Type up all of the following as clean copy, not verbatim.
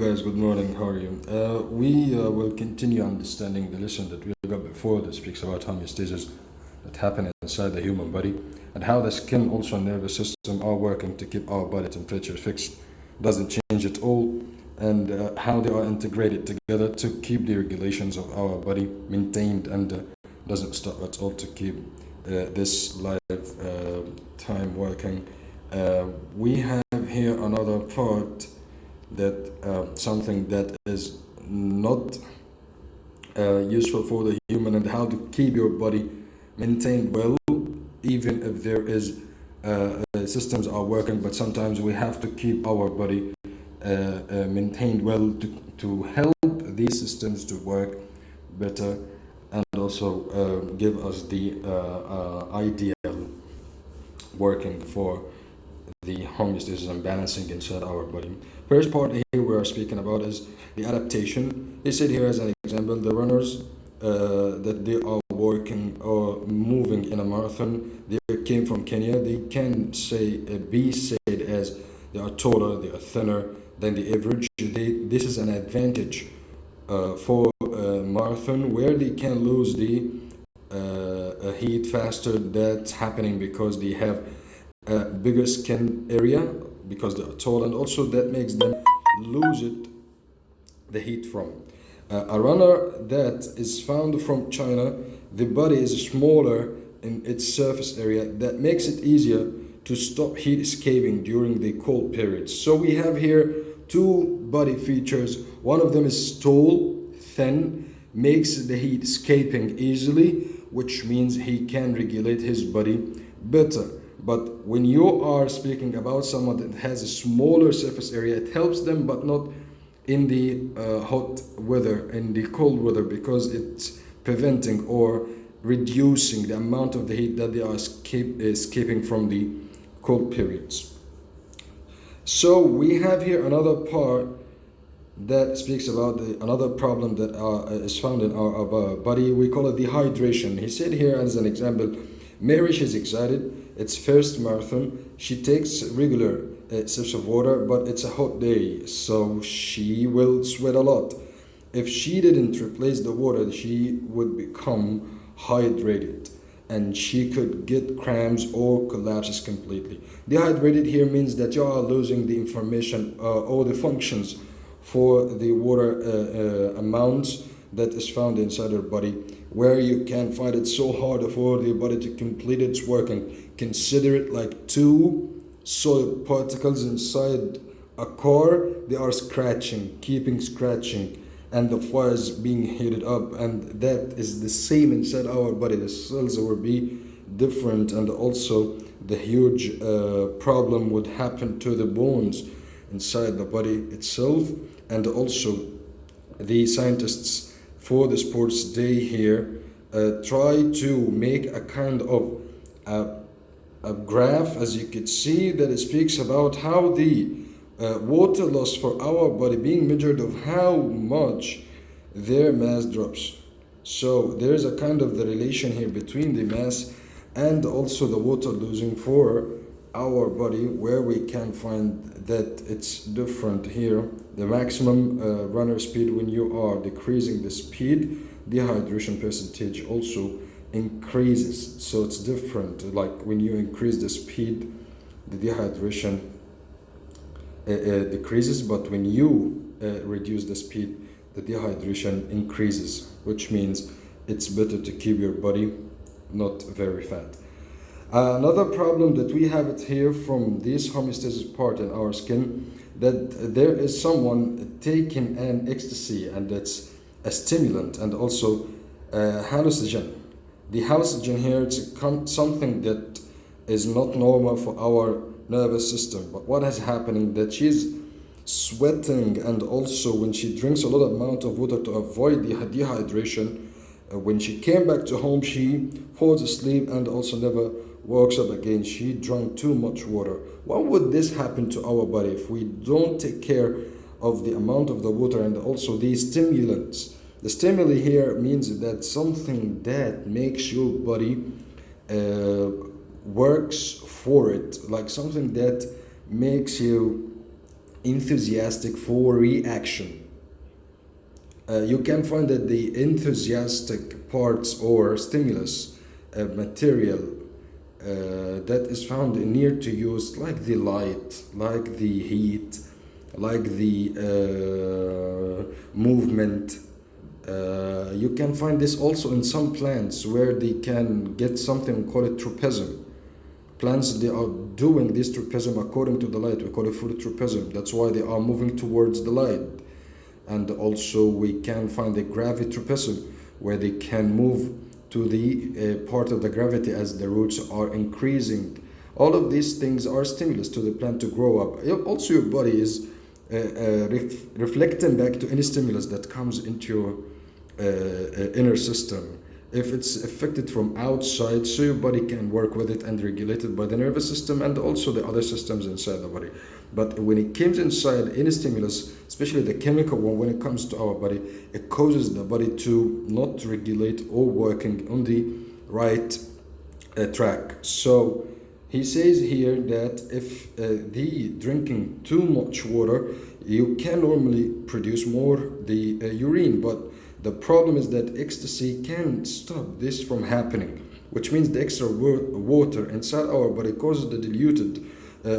Guys, good morning. How are you? We will continue understanding the lesson that we got before that speaks about homeostasis that happen inside the human body and how the skin also and nervous system are working to keep our body temperature fixed, doesn't change at all, and how they are integrated together to keep the regulations of our body maintained and doesn't stop at all to keep this life time working. We have here another part that something that is not useful for the human and how to keep your body maintained well even if there is systems are working, but sometimes we have to keep our body maintained well to help these systems to work better and also give us the ideal working for the homeostasis and balancing inside our body. First part here we are speaking about is the adaptation. He said here as an example, the runners that they are working or moving in a marathon, they came from Kenya. They can say be said as they are taller, they are thinner than the average. This is an advantage for a marathon where they can lose the heat faster. That's happening because they have a bigger skin area because they are tall, and also that makes them lose it the heat from. A runner that is found from China, the body is smaller in its surface area. That makes it easier to stop heat escaping during the cold periods. So we have here two body features. One of them is tall, thin, makes the heat escaping easily, which means he can regulate his body better. But when you are speaking about someone that has a smaller surface area, it helps them, but not in the hot weather, in the cold weather, because it's preventing or reducing the amount of the heat that they are escaping from the cold periods. So we have here another part that speaks about another problem that is found in our body. We call it dehydration. He said here as an example, Mary, she's excited. It's first marathon. She takes regular sips of water, but it's a hot day, so she will sweat a lot. If she didn't replace the water, she would become hydrated and she could get cramps or collapses completely. Dehydrated here means that you are losing the information or the functions for the water amounts that is found inside your body, where you can find it so hard for the body to complete its working. Consider it like two solid particles inside a car. They are scratching, keeping scratching, and the fire is being heated up, and that is the same inside our body. The cells will be different, and also the huge problem would happen to the bones inside the body itself. And also the scientists for the sports day here try to make a kind of a graph, as you could see, that it speaks about how the water loss for our body being measured of how much their mass drops. So there's a kind of the relation here between the mass and also the water losing for our body, where we can find that it's different here. The maximum runner speed, when you are decreasing the speed, dehydration percentage also increases. So it's different, like when you increase the speed, the dehydration decreases, but when you reduce the speed, the dehydration increases, which means it's better to keep your body not very fat. Another problem that we have it here from this homeostasis part in our skin, that there is someone taking an ecstasy, and that's a stimulant and also hallucinogen. The hallucinogen here, it's something that is not normal for our nervous system. But what is happening, that she's sweating, and also when she drinks a lot of amount of water to avoid the dehydration, when she came back to home, she falls asleep and also never wakes up again. She drank too much water. What would this happen to our body if we don't take care of the amount of the water and also these stimulants? The stimuli here means that something that makes your body works for it, like something that makes you enthusiastic for reaction. You can find that the enthusiastic parts or stimulus material that is found near to use, like the light, like the heat, like the movement. You can find this also in some plants where they can get something, we call it tropism. Plants, they are doing this tropism according to the light. We call it phototropism. That's why they are moving towards the light. And also we can find the gravitropism, where they can move to the part of the gravity as the roots are increasing. All of these things are stimulus to the plant to grow up. Also your body is reflecting back to any stimulus that comes into your inner system. If it's affected from outside, so your body can work with it and regulate it by the nervous system and also the other systems inside the body. But when it comes inside any stimulus, especially the chemical one, when it comes to our body, it causes the body to not regulate or working on the right track. So he says here that if the drinking too much water, you can normally produce more the urine, but the problem is that ecstasy can stop this from happening, which means the extra water inside our body causes the diluted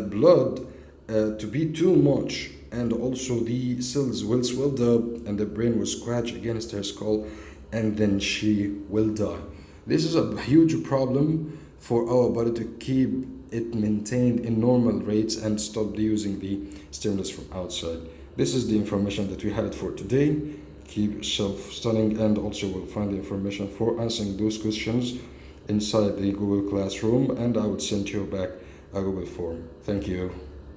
blood to be too much, and also the cells will swell up and the brain will scratch against her skull, and then she will die. This is a huge problem for our body to keep it maintained in normal rates and stop using the stimulus from outside. This is the information that we had for today. Keep yourself studying, and also will find the information for answering those questions inside the Google Classroom, and I would send you back a Google form. Thank you.